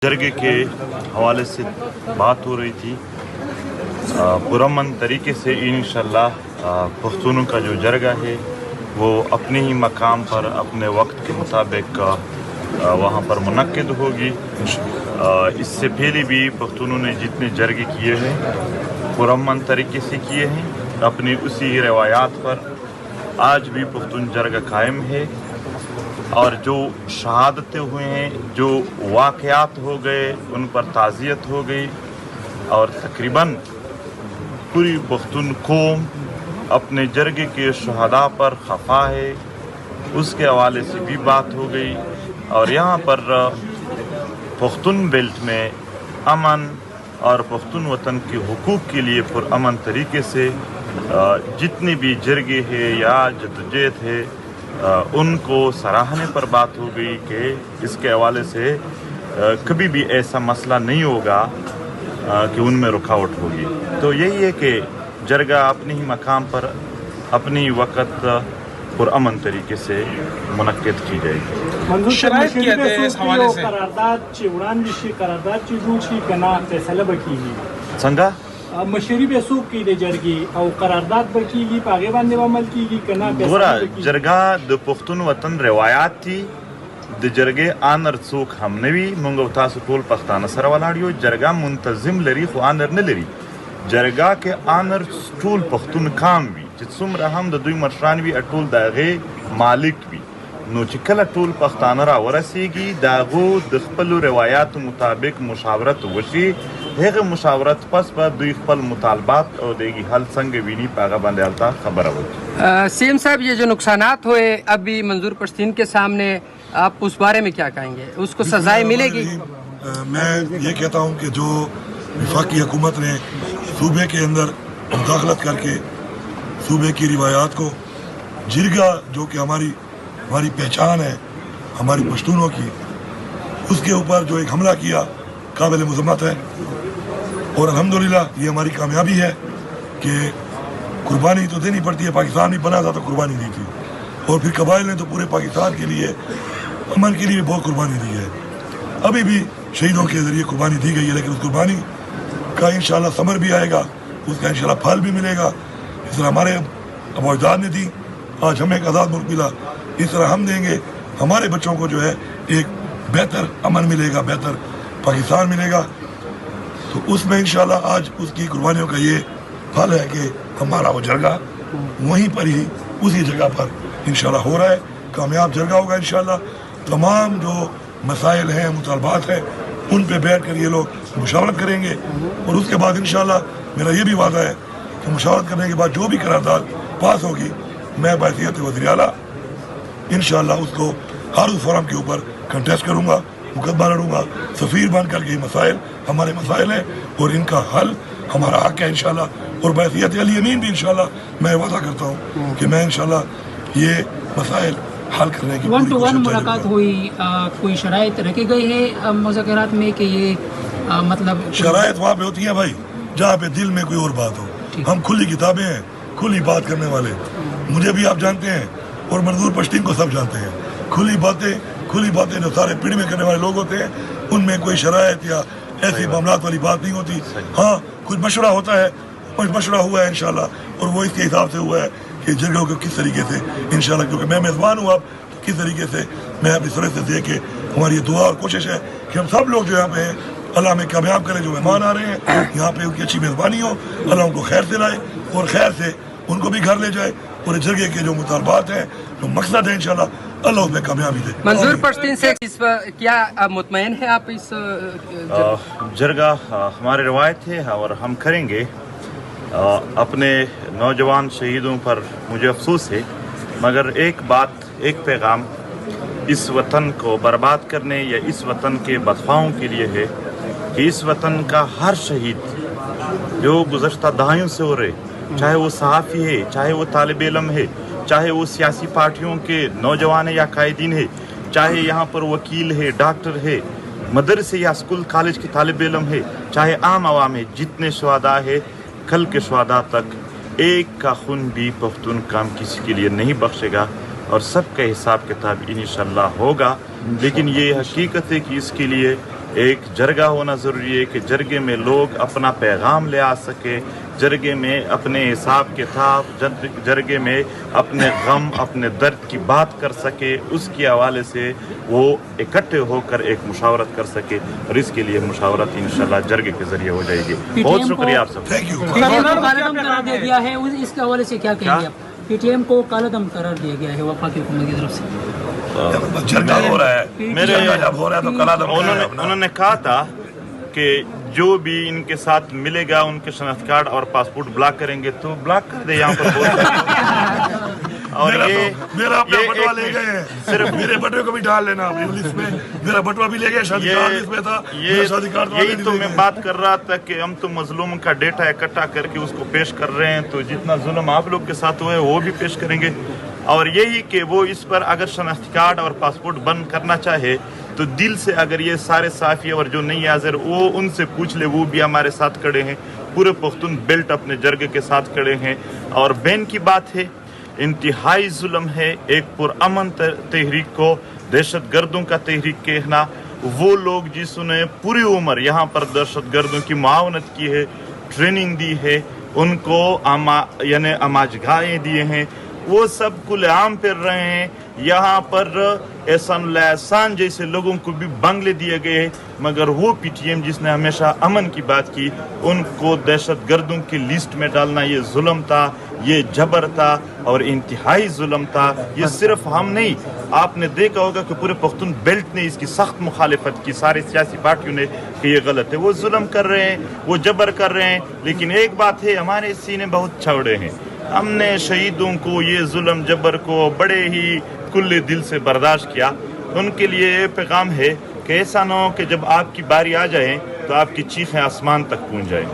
जरगे के हवाले से बात हो रही थी। पुरअमन तरीके से इंशाअल्लाह पख्तूनों का जो जरगा है वो अपने ही मकाम पर अपने वक्त के मुताबिक वहाँ पर मुनक्किद होगी। इससे पहले भी पख्तूनों ने जितने जरगे किए हैं पुरअमन तरीके से किए हैं, अपनी उसी रवायात पर आज भी पख्तून जरगा कायम है। और जो शहादतें हुए हैं, जो वाक़यात हो गए, उन पर ताज़ियत हो गई और तकरीबन पूरी पख्तून कौम अपने जरगे के शहादा पर खफा है, उसके हवाले से भी बात हो गई। और यहाँ पर पख्तून बेल्ट में अमन और पख्तून वतन के हुकूक के लिए पुरअमन तरीके से जितने भी जरगे है या जद्दोजहद है उनको सराहने पर बात हो गई कि इसके हवाले से कभी भी ऐसा मसला नहीं होगा कि उनमें रुकावट होगी। तो यही है कि जरगा अपने ही मकाम पर अपनी वक़्त पुरअमन तरीके से मुनक्किद की जाएगी। शराइत क्या थे इस हवाले से? करारदाद फैसला बकीगी संगा मशरी पे सूख की दे जरगी और करारदाद बकीगी पागे बांधे अमल कीगी कना गोरा जरगा द पुख्तून वतन रवायात थी द जरगे आनर सूख हमने भी मंगो तासु टोल पख्ताना सर वालाडियो जरगा मुंतजिम लरी खो आनर न लरी जरगा के आनर टोल पख्तून काम भी जिसम रहम द दुई मशरान भी अटोल दागे मालिक भी नो चिकल टोल पख्ताना रा वरसीगी दागो द खपल रवायात मुताबिक मुशावरत वशी हेगे मुशावरत पस पर दुई खपल मुतालबात और देगी हल संग विनी पागा बंदे अलता खबर हो। सीएम साहब ये जो नुकसानात हुए अभी मंजूर पश्तीन के सामने, आप उस बारे में क्या कहेंगे? उसको सजाएं मिलेगी? मैं ये कहता हूँ कि जो वफाकी हुकूमत ने सूबे के अंदर मुदाखलत करके सूबे की रिवायात को जिरगा जो कि हमारी पहचान है हमारी पश्तूनों की, उसके ऊपर जो एक हमला किया काबिल मज़म्मत है। और अल्हम्दुलिल्लाह ये हमारी कामयाबी है कि कुर्बानी तो देनी पड़ती है। पाकिस्तान नहीं बना था तो कुर्बानी दी थी और फिर कबाइल ने तो पूरे पाकिस्तान के लिए अमन के लिए बहुत कुर्बानी दी है। अभी भी शहीदों के ज़रिए कुर्बानी दी गई है, लेकिन उस कुर्बानी का इंशाअल्लाह समर भी आएगा, उसका इंशाअल्लाह फल भी मिलेगा। इस तरह हमारे अबोजाद ने दी, आज हमें एक आज़ाद मुल्क मिला, इस तरह हम देंगे हमारे बच्चों को जो है एक बेहतर अमन मिलेगा, बेहतर पाकिस्तान मिलेगा। तो उसमें इंशाल्लाह आज उसकी कुर्बानियों का ये फल है कि हमारा वो जरगा वहीं पर ही उसी जगह पर इंशाल्लाह हो रहा है, कामयाब जरगा होगा इंशाल्लाह। तमाम जो मसाइल हैं, मुतालबात हैं, उन पे बैठ कर ये लोग मुशावरत करेंगे और उसके बाद इंशाल्लाह मेरा ये भी वादा है कि मुशावरत करने के बाद जो भी करारदाद पास होगी मैं बहसीयत वज़ीर आला इंशाल्लाह उसको हर उस फोरम के ऊपर कंटेस्ट करूँगा, मुकदमा लड़ूंगा। सफ़ीर बन करके ये मसाइल हमारे मसाइल हैं और इनका हल हमारा हक है इंशाल्लाह। और बहसीयत अली अमीन भी इंशाल्लाह मैं वादा करता हूँ कि मैं इंशाल्लाह ये मसाइल हल करने की वन टू वन मुलाकात हुई, कोई शराइत रखी गई है मुज़ाकरात में कि ये मतलब शराइत वहाँ पे होती है भाई जहाँ पे दिल में कोई और बात हो। हम खुली किताबें हैं, खुली बात करने वाले, मुझे भी आप जानते हैं और मंजूर पश्तीन को सब जानते हैं। खुली बातें जो सारे पीढ़ी में करने वाले लोग होते हैं उनमें कोई शराइत या ऐसी मामलात वाली बात नहीं होती। हाँ, कुछ मशवरा होता है, कुछ मशवरा हुआ है इंशाल्लाह और वो इसके हिसाब से हुआ है कि जगहों को किस तरीके से इंशाल्लाह, क्योंकि मैं मेज़बान हूँ अब, तो किस तरीके से मैं अपनी तरफ से दे के हमारी ये दुआ और कोशिश है कि हम सब लोग जो यहाँ पे हैं अल्लाह में कामयाब करें। जो मेहमान आ रहे हैं यहाँ पे उनकी अच्छी मेज़बानी हो, अल्लाह उनको खैर से लाए और खैर से उनको भी घर ले जाए और इस जगह के जो मुतालबात हैं, जो मकसद है इंशाल्लाह अल्लाह उसमें कामयाबी दे। मंजूर पश्तीन से इस पर क्या मुतमईन है आप? इस जरगा हमारी रवायत है और हम करेंगे। अपने नौजवान शहीदों पर मुझे अफसोस है, मगर एक बात, एक पैगाम इस वतन को बर्बाद करने या इस वतन के बदख्वाहों के लिए है कि इस वतन का हर शहीद जो गुज़श्ता दहाइयों से हो रहे, चाहे वो सहाफ़ी है, चाहे वो तालिब इल्म है, चाहे वो सियासी पार्टियों के नौजवान है या कायदीन है, चाहे यहाँ पर वकील है, डॉक्टर है, मदरसे या स्कूल कॉलेज के तालिब इल्म है, चाहे आम आवाम है, जितने शुहदा है कल के शुहदा तक एक का खून भी पख्तून काम किसी के लिए नहीं बख्शेगा और सबका हिसाब किताब इंशाअल्लाह होगा। लेकिन ये हकीकत है कि इसके लिए ایک جرگہ ہونا ضروری ہے کہ جرگے میں لوگ اپنا پیغام لے آ سکے، جرگے میں اپنے حساب کتاب، جرگے میں اپنے غم اپنے درد کی بات کر سکے، اس کے حوالے سے وہ اکٹھے ہو کر ایک مشاورت کر سکے، اور اس کے لیے مشاورت انشاءاللہ جرگے کے ذریعے ہو جائے گی۔ بہت شکریہ آپ سب۔ Thank you. P T M کو کالا دم قرار دیا گیا ہے، اس کے حوالے سے کیا کہیں گے آپ؟ پی ٹی ایم کو کالا دم قرار دیا گیا ہے وفاقی حکومت کی طرف سے۔ جرگہ ہو رہا ہے، جرگہ جب ہو رہا ہے تو کلا دم انہوں نے کہا تھا کہ جو بھی ان کے ساتھ ملے گا ان کے شناخت کارڈ اور پاسپورٹ بلاک کریں گے، تو بلاک کر دے یہاں پر۔ اور میرا اپنا بٹوا لے گئے ہیں، صرف میرے بٹوے کو بھی ڈال لینا اپنی لسٹ میں، میرا بٹوا بھی لے گئے، شادی کارڈ اس میں تھا، شادی کارڈ یہی تو میں بات کر رہا تھا کہ ہم تو مظلوم کا ڈیٹا اکٹھا کر کے اس کو پیش کر رہے ہیں، تو جتنا ظلم آپ لوگ کے ساتھ ہوئے وہ بھی پیش کریں گے، اور یہی کہ وہ اس پر اگر شناختی کارڈ اور پاسپورٹ بند کرنا چاہے تو دل سے اگر یہ سارے صافی اور جو نہیں حاضر وہ ان سے پوچھ لے، وہ بھی ہمارے ساتھ کھڑے ہیں، پورے پختون بیلٹ اپنے جرگے کے ساتھ کھڑے ہیں۔ اور بین کی بات ہے، انتہائی ظلم ہے ایک پرامن تحریک کو دہشت گردوں کا تحریک کہنا۔ وہ لوگ جسوں نے پوری عمر یہاں پر دہشت گردوں کی معاونت کی ہے، ٹریننگ دی ہے، ان کو یعنی اماجگاہیں دیے ہیں، وہ سب کھلے عام پھر رہے ہیں۔ یہاں پر احسان اللہ احسان جیسے لوگوں کو بھی بنگلے دیے گئے، مگر وہ پی ٹی ایم جس نے ہمیشہ امن کی بات کی، ان کو دہشت گردوں کی لسٹ میں ڈالنا یہ ظلم تھا، یہ جبر تھا اور انتہائی ظلم تھا۔ یہ صرف ہم نہیں، آپ نے دیکھا ہوگا کہ پورے پختون بیلٹ نے اس کی سخت مخالفت کی، سارے سیاسی پارٹیوں نے، کہ یہ غلط ہے، وہ ظلم کر رہے ہیں، وہ جبر کر رہے ہیں۔ لیکن ایک بات ہے، ہمارے سینے بہت چوڑے ہیں، ہم نے شہیدوں کو یہ ظلم جبر کو بڑے ہی کھلے دل سے برداشت کیا۔ ان کے لیے یہ پیغام ہے کہ ایسا نہ ہو کہ جب آپ کی باری آ جائے تو آپ کی چیخیں آسمان تک پہنچ جائیں۔